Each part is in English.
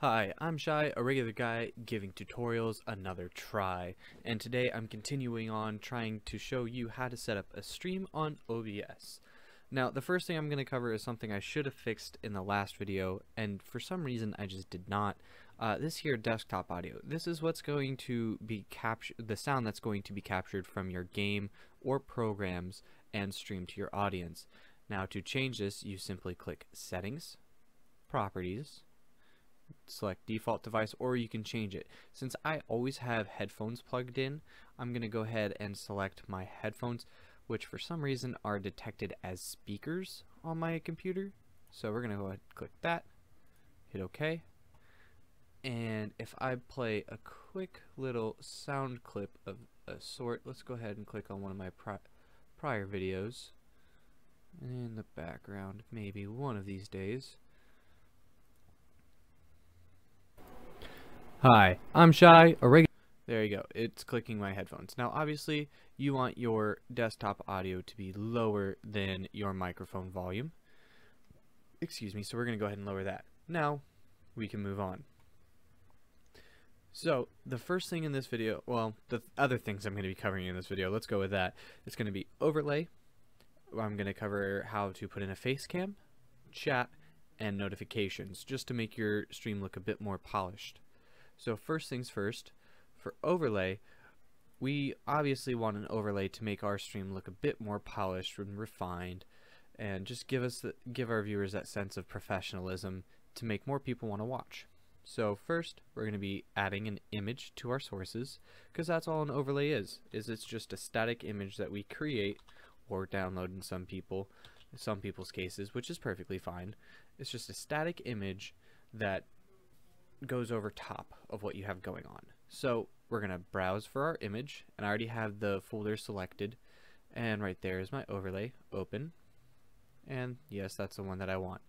Hi, I'm Shy, a regular guy giving tutorials another try, and today I'm continuing on trying to show you how to set up a stream on OBS. Now, the first thing I'm going to cover is something I should have fixed in the last video, and for some reason I just did not. This here desktop audio. This is what's going to be the sound that's going to be captured from your game or programs and streamed to your audience. Now, to change this, you simply click Settings, Properties, select default device, or you can change it. Since I always have headphones plugged in, I'm going to go ahead and select my headphones, which for some reason are detected as speakers on my computer. So we're going to go ahead and click that, hit OK, and if I play a quick little sound clip of a sort, let's go ahead and click on one of my prior videos in the background, maybe one of these days. Hi, I'm Shy, a regular. There you go, it's clicking my headphones. Now obviously you want your desktop audio to be lower than your microphone volume. Excuse me, so we're going to go ahead and lower that. Now we can move on. So the first thing in this video, well, the other things I'm going to be covering in this video, let's go with that. It's going to be overlay. I'm going to cover how to put in a face cam, chat, and notifications, just to make your stream look a bit more polished. So first things first, for overlay, we obviously want an overlay to make our stream look a bit more polished and refined, and just give our viewers that sense of professionalism to make more people want to watch. So first, we're going to be adding an image to our sources, because that's all an overlay is it's just a static image that we create or download in some people's cases, which is perfectly fine. It's just a static image that goes over top of what you have going on. So we're gonna browse for our image, and I already have the folder selected, and right there is my overlay, open, and yes, that's the one that I want.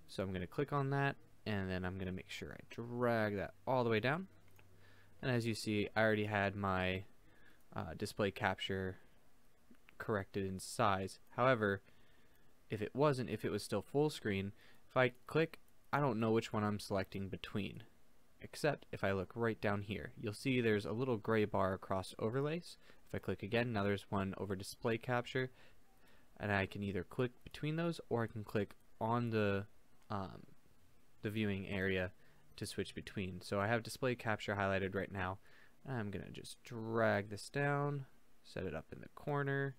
So I'm gonna click on that, and then I'm gonna make sure I drag that all the way down, and as you see, I already had my display capture corrected in size. However, if it was still full screen, if I click, I don't know which one I'm selecting between, except if I look right down here, you'll see there's a little gray bar across overlays. If I click again, now there's one over display capture, and I can either click between those, or I can click on the viewing area to switch between. So I have display capture highlighted right now. I'm gonna just drag this down, set it up in the corner,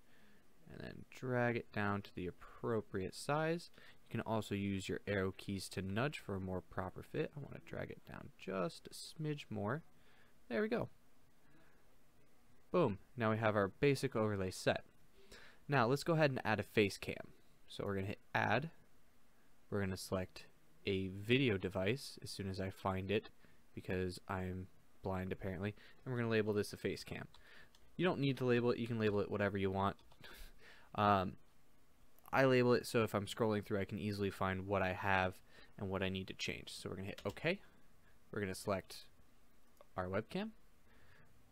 and then drag it down to the appropriate size. You can also use your arrow keys to nudge for a more proper fit. I want to drag it down just a smidge more. There we go. Boom. Now we have our basic overlay set. Now let's go ahead and add a face cam. So we're going to hit add. We're going to select a video device as soon as I find it, because I'm blind apparently. And we're going to label this a face cam. You don't need to label it. You can label it whatever you want. I label it so if I'm scrolling through, I can easily find what I have and what I need to change. So we're going to hit OK. We're going to select our webcam,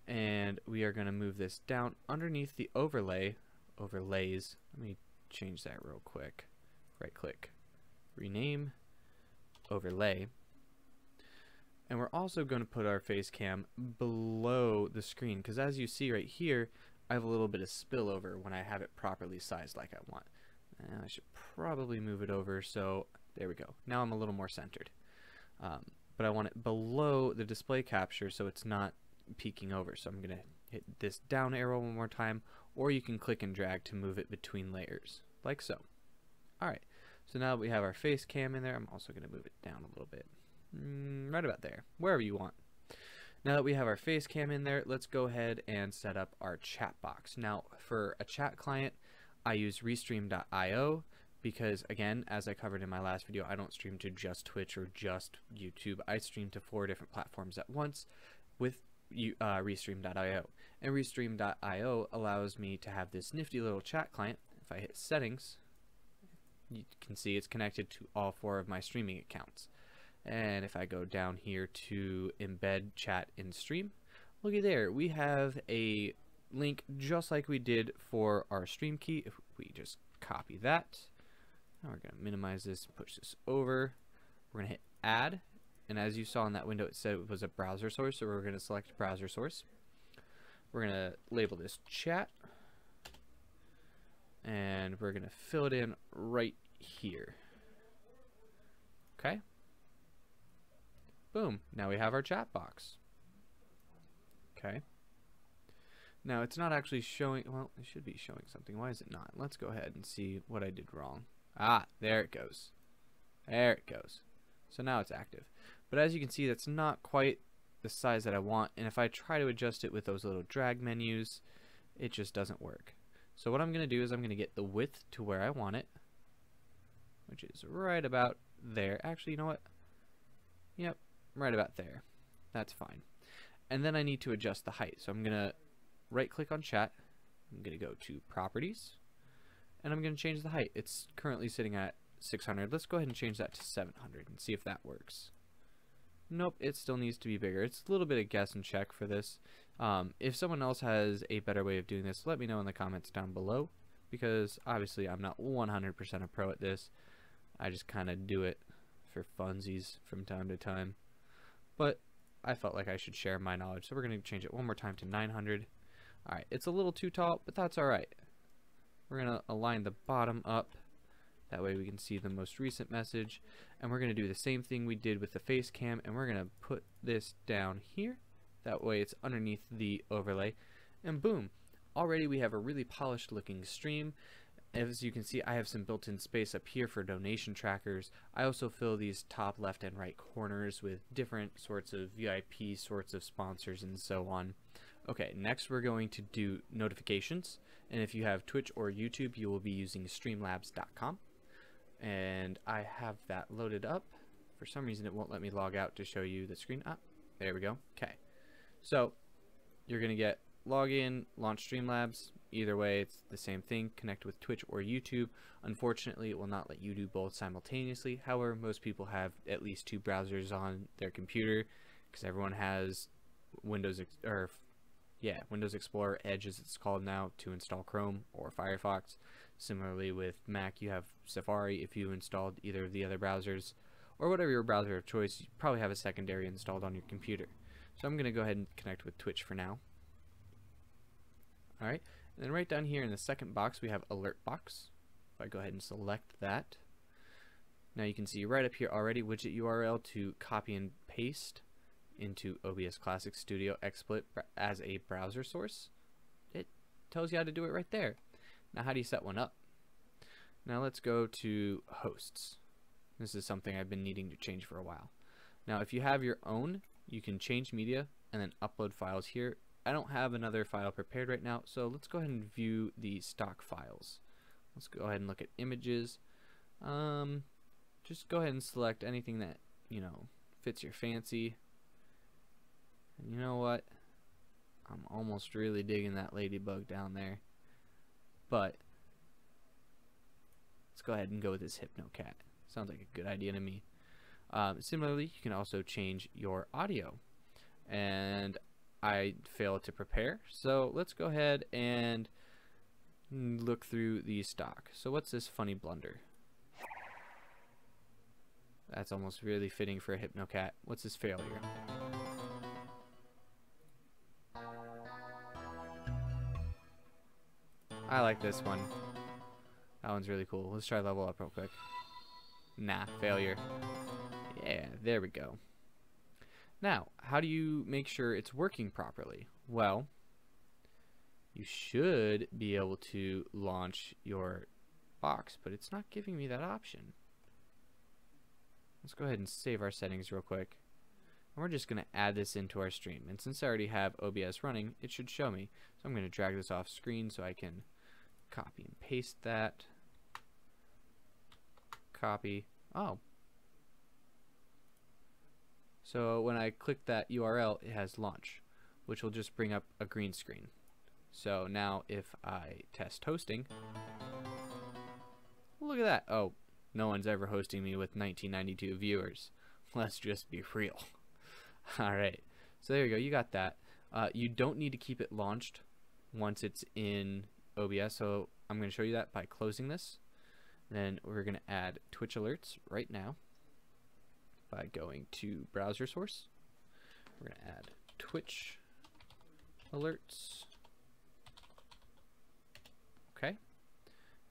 and we are going to move this down underneath the overlays. Let me change that real quick. Right click, rename, overlay. And we're also going to put our face cam below the screen, because as you see right here, I have a little bit of spillover when I have it properly sized like I want. And I should probably move it over, so there we go. Now I'm a little more centered. But I want it below the display capture so it's not peeking over. So I'm going to hit this down arrow one more time, or you can click and drag to move it between layers, like so. Alright, so now that we have our face cam in there, I'm also going to move it down a little bit. Right about there, wherever you want. Now that we have our face cam in there, let's go ahead and set up our chat box. Now for a chat client, I use restream.io because, again, as I covered in my last video, I don't stream to just Twitch or just YouTube. I stream to 4 different platforms at once with restream.io. And restream.io allows me to have this nifty little chat client. If I hit settings, you can see it's connected to all 4 of my streaming accounts. And if I go down here to embed chat in stream, looky there, we have a link just like we did for our stream key. If we just copy that, now we're going to minimize this, push this over, we're going to hit add, and as you saw in that window, it said it was a browser source, so we're going to select browser source. We're going to label this chat, and we're going to fill it in right here. Okay. Boom. Now we have our chat box. Okay. Now it's not actually showing, well, it should be showing something. Why is it not? Let's go ahead and see what I did wrong. Ah, there it goes. There it goes. So now it's active. But as you can see, that's not quite the size that I want, and if I try to adjust it with those little drag menus, it just doesn't work. So what I'm going to do is I'm going to get the width to where I want it, which is right about there. Actually, you know what? Yep, right about there. That's fine. And then I need to adjust the height. So I'm going to right click on chat. I'm going to go to properties, and I'm going to change the height. It's currently sitting at 600. Let's go ahead and change that to 700 and see if that works. Nope, it still needs to be bigger. It's a little bit of guess and check for this. If someone else has a better way of doing this, let me know in the comments down below, because obviously I'm not 100% a pro at this. I just kind of do it for funsies from time to time. But I felt like I should share my knowledge, so we're going to change it one more time to 900. Alright, it's a little too tall, but that's alright. We're going to align the bottom up. That way we can see the most recent message. And we're going to do the same thing we did with the face cam, and we're going to put this down here. That way it's underneath the overlay. And boom, already we have a really polished looking stream. As you can see, I have some built-in space up here for donation trackers. I also fill these top left and right corners with different sorts of VIP sorts of sponsors and so on. Okay, next we're going to do notifications, and if you have Twitch or YouTube, you will be using streamlabs.com, and I have that loaded up. For some reason it won't let me log out to show you the screen. Ah, there we go. Okay, so you're gonna get login, launch Streamlabs. Either way, it's the same thing. Connect with Twitch or YouTube. Unfortunately, it will not let you do both simultaneously. However, most people have at least 2 browsers on their computer, because everyone has Windows Explorer Edge, as it's called now, to install Chrome or Firefox. Similarly with Mac, you have Safari if you installed either of the other browsers, or whatever your browser of choice. You probably have a secondary installed on your computer. So I'm going to go ahead and connect with Twitch for now. Alright, and then right down here in the second box we have Alert Box. If I go ahead and select that, now you can see right up here already widget URL to copy and paste into OBS Classic Studio XSplit as a browser source. It tells you how to do it right there. Now how do you set one up? Now let's go to hosts. This is something I've been needing to change for a while. Now if you have your own, you can change media and then upload files here. I don't have another file prepared right now, so let's go ahead and view the stock files. Let's go ahead and look at images. Just go ahead and select anything that, you know, fits your fancy. And you know what? I'm almost really digging that ladybug down there. But let's go ahead and go with this HypnoCat. Sounds like a good idea to me. Similarly, you can also change your audio. And I failed to prepare, so let's go ahead and look through the stock. So what's this funny blunder? That's almost really fitting for a HypnoCat. What's this failure? I like this one. That one's really cool. Let's try level up real quick. Nah, failure. Yeah, there we go. Now, how do you make sure it's working properly? Well, you should be able to launch your box, but it's not giving me that option. Let's go ahead and save our settings real quick. And we're just going to add this into our stream. And since I already have OBS running, it should show me. So I'm going to drag this off screen so I can copy and paste that. Copy. Oh. So when I click that URL, it has launch, which will just bring up a green screen. So now if I test hosting, look at that. Oh, no one's ever hosting me with 1992 viewers. Let's just be real. Alright, so there you go. You got that. You don't need to keep it launched once it's in OBS, so I'm going to show you that by closing this. Then we're going to add Twitch alerts right now. If by going to browser source. We're going to add Twitch alerts. Okay.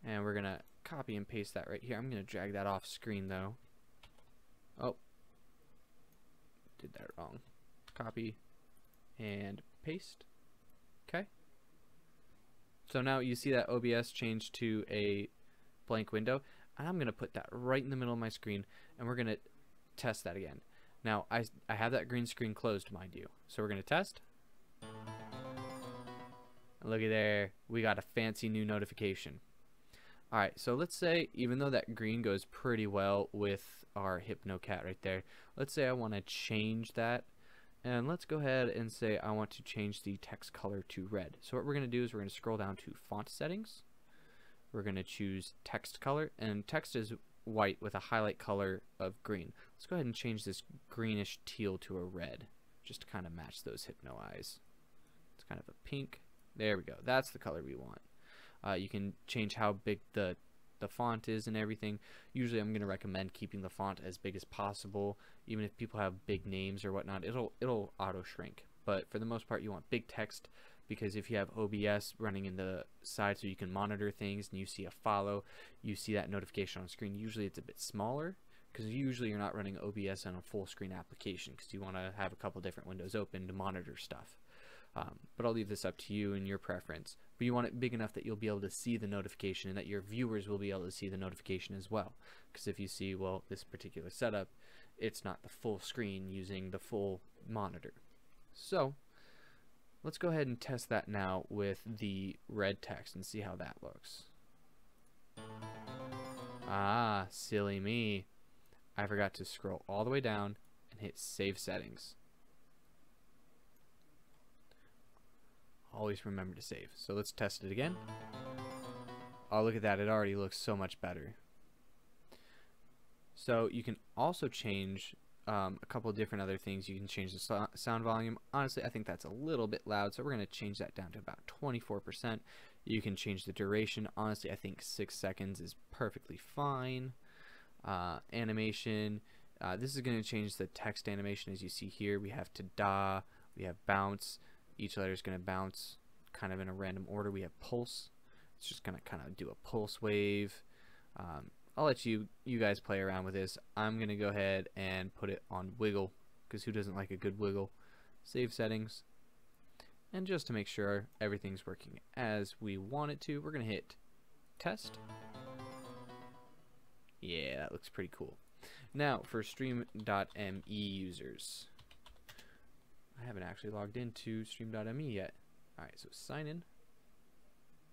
And we're going to copy and paste that right here. I'm going to drag that off screen though. Oh, did that wrong. Copy and paste. Okay. So now you see that OBS changed to a blank window. And I'm going to put that right in the middle of my screen, and we're going to test that again. Now, I have that green screen closed, mind you. So we're going to test. And looky there, we got a fancy new notification. Alright, so let's say, even though that green goes pretty well with our HypnoCat right there, let's say I want to change that. And let's go ahead and say I want to change the text color to red. So what we're going to do is we're going to scroll down to font settings. We're going to choose text color, and text is white with a highlight color of green. Let's go ahead and change this greenish teal to a red, just to kind of match those Hypno eyes. It's kind of a pink. There we go. That's the color we want. You can change how big the font is and everything. Usually I'm going to recommend keeping the font as big as possible. Even if people have big names or whatnot, it'll auto shrink. But for the most part, you want big text, because if you have OBS running in the side so you can monitor things and you see a follow, you see that notification on screen, usually it's a bit smaller, because usually you're not running OBS on a full screen application because you want to have a couple different windows open to monitor stuff. But I'll leave this up to you and your preference. But you want it big enough that you'll be able to see the notification and that your viewers will be able to see the notification as well. Because if you see, well, this particular setup, it's not the full screen using the full monitor. So let's go ahead and test that now with the red text and see how that looks. Ah, silly me. I forgot to scroll all the way down and hit Save Settings. Always remember to save. So let's test it again. Oh, look at that. It already looks so much better. So you can also change a couple of different other things. You can change the sound volume. Honestly, I think that's a little bit loud, so we're going to change that down to about 24%. You can change the duration. Honestly, I think 6 seconds is perfectly fine. Animation. This is going to change the text animation. As you see here, we have ta-da, we have bounce. Each letter is going to bounce kind of in a random order. We have pulse. It's just going to kind of do a pulse wave. I'll let you guys play around with this. I'm going to go ahead and put it on wiggle, because who doesn't like a good wiggle? Save settings. And just to make sure everything's working as we want it to, we're going to hit test. Yeah, that looks pretty cool. Now for stream.me users. I haven't actually logged into stream.me yet. Alright, so sign in.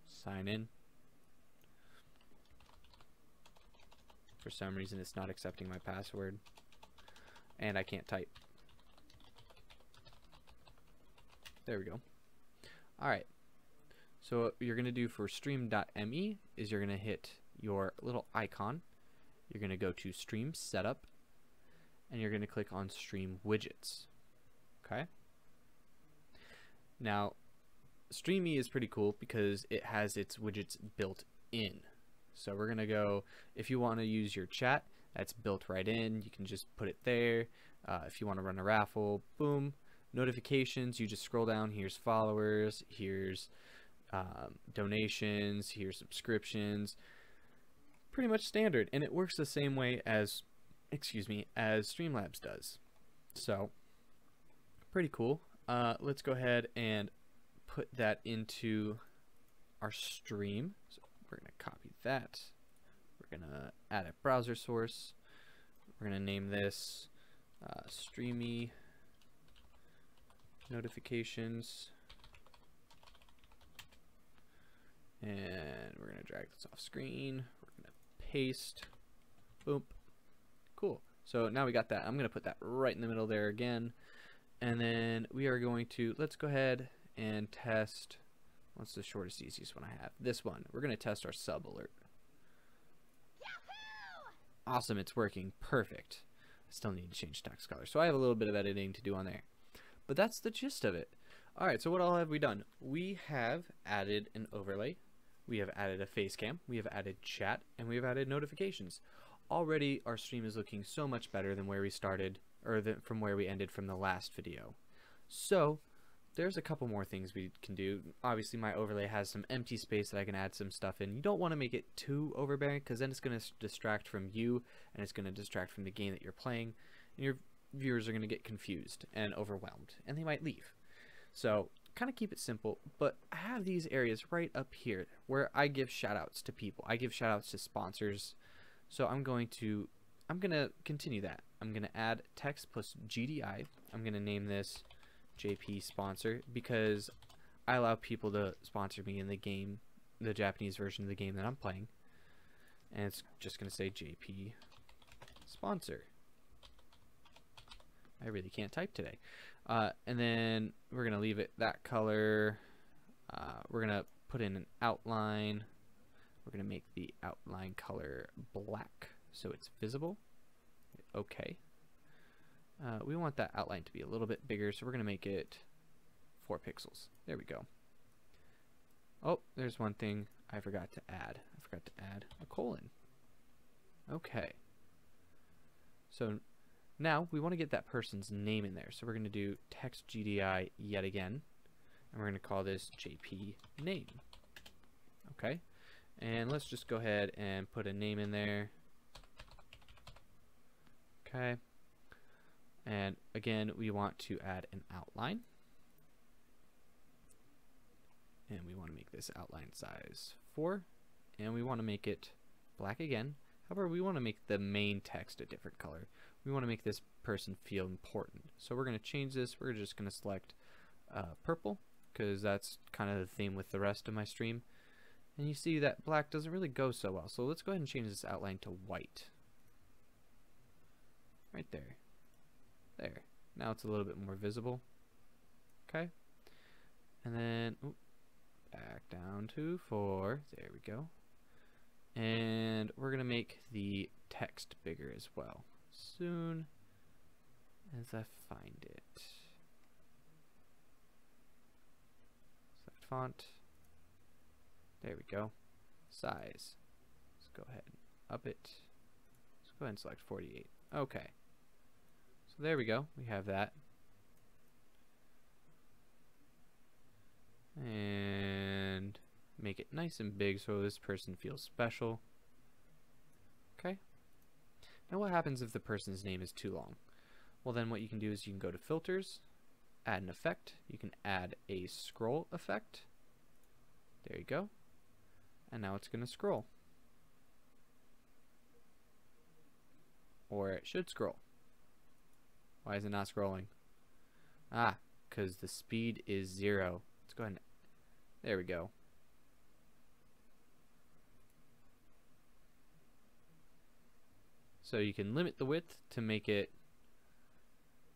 Sign in. For some reason it's not accepting my password. And I can't type. There we go. Alright. So what you're going to do for stream.me is you're going to hit your little icon. You're going to go to Stream Setup. And you're going to click on Stream Widgets. Okay. Now, Streamy is pretty cool because it has its widgets built in. So we're gonna go, if you want to use your chat, that's built right in. You can just put it there. If you want to run a raffle, boom. Notifications, you just scroll down. Here's followers. Here's donations. Here's subscriptions. Pretty much standard, and it works the same way as, as Streamlabs does. So pretty cool. Let's go ahead and put that into our stream. So we're going to copy that. We're going to add a browser source. We're going to name this Streamy Notifications. And we're going to drag this off screen. We're going to paste. Boom. Cool. So now we got that. I'm going to put that right in the middle there again. And then we are going to, let's go ahead and test, what's the shortest, easiest one I have? This one. We're going to test our sub alert. Yahoo! Awesome, it's working. Perfect. I still need to change text color. So I have a little bit of editing to do on there. But that's the gist of it. Alright, so what all have we done? We have added an overlay. We have added a face cam. We have added chat. And we have added notifications. already our stream is looking so much better than where we started, or from where we ended from the last video. So there's a couple more things we can do. Obviously my overlay has some empty space that I can add some stuff in. You don't want to make it too overbearing, because then it's going to distract from you, and it's going to distract from the game that you're playing, and your viewers are going to get confused and overwhelmed, and they might leave. So kind of keep it simple, but I have these areas right up here where I give shoutouts to people. I give shoutouts to sponsors. So I'm gonna continue that. I'm gonna add text plus GDI. I'm gonna name this JP sponsor, because I allow people to sponsor me in the game, the Japanese version of the game that I'm playing. And it's just gonna say JP sponsor. I really can't type today. And then we're gonna leave it that color. We're gonna put in an outline. We're gonna make the outline color black so it's visible. Okay. We want that outline to be a little bit bigger, so we're gonna make it 4 pixels. There we go. Oh, there's one thing I forgot to add. I forgot to add a colon. Okay. So now we want to get that person's name in there. So we're going to do text GDI yet again. And we're going to call this JP name. Okay. And let's just go ahead and put a name in there. Okay. And again, we want to add an outline. And we want to make this outline size 4. And we want to make it black again. However, we want to make the main text a different color. We want to make this person feel important. So we're going to change this. We're just going to select purple, because that's kind of the theme with the rest of my stream. And you see that black doesn't really go so well. So let's go ahead and change this outline to white. Right there. There. Now it's a little bit more visible. Okay. And then back down to 4. There we go. And we're going to make the text bigger as well, soon as I find it. Select font. There we go. Size. Let's go ahead and up it. Let's go ahead and select 48. Okay. So there we go. We have that. And make it nice and big so this person feels special. Okay. Now what happens if the person's name is too long? Well, then what you can do is you can go to filters, add an effect. You can add a scroll effect. There you go. And now it's going to scroll. Or it should scroll. Why is it not scrolling? Ah, because the speed is 0. Let's go ahead and... There we go. So you can limit the width to make it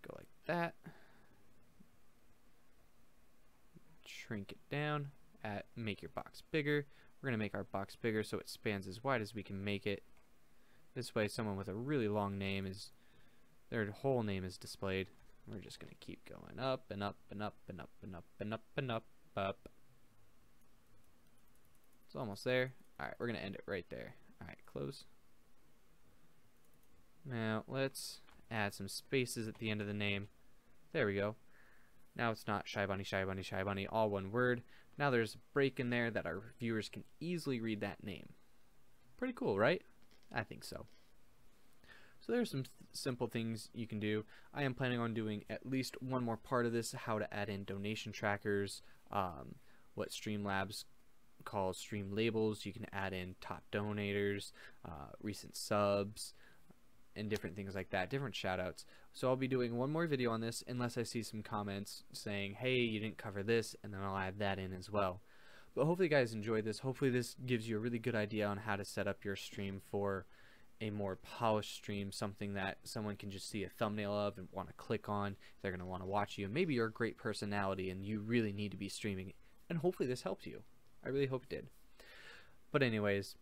go like that. Shrink it down. Make your box bigger. We're going to make our box bigger so it spans as wide as we can make it. This way someone with a really long name is, their whole name is displayed. We're just going to keep going up and up and up and up and up and up and up, up. It's almost there. Alright, we're going to end it right there. Alright, close. Now let's add some spaces at the end of the name. There we go. Now it's not shyybunny, shyybunny, shyybunny, all one word. Now there's a break in there that our viewers can easily read that name. Pretty cool, right? I think so. So there's some simple things you can do. I am planning on doing at least one more part of this, how to add in donation trackers, what Streamlabs calls stream labels. You can add in top donators, recent subs, and different things like that, different shoutouts. So I'll be doing one more video on this unless I see some comments saying, hey, you didn't cover this, and then I'll add that in as well. But hopefully you guys enjoyed this. Hopefully this gives you a really good idea on how to set up your stream for a more polished stream, something that someone can just see a thumbnail of and want to click on. They're going to want to watch you. Maybe you're a great personality and you really need to be streaming, and hopefully this helped you. I really hope it did. But anyways,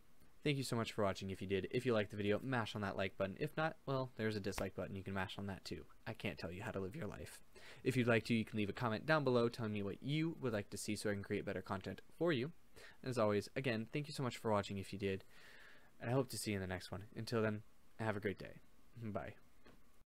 thank you so much for watching. If you did, if you liked the video, mash on that like button. If not, well, there's a dislike button. You can mash on that too. I can't tell you how to live your life. If you'd like to, you can leave a comment down below telling me what you would like to see so I can create better content for you. And as always, again, thank you so much for watching if you did. And I hope to see you in the next one. Until then, Have a great day. Bye.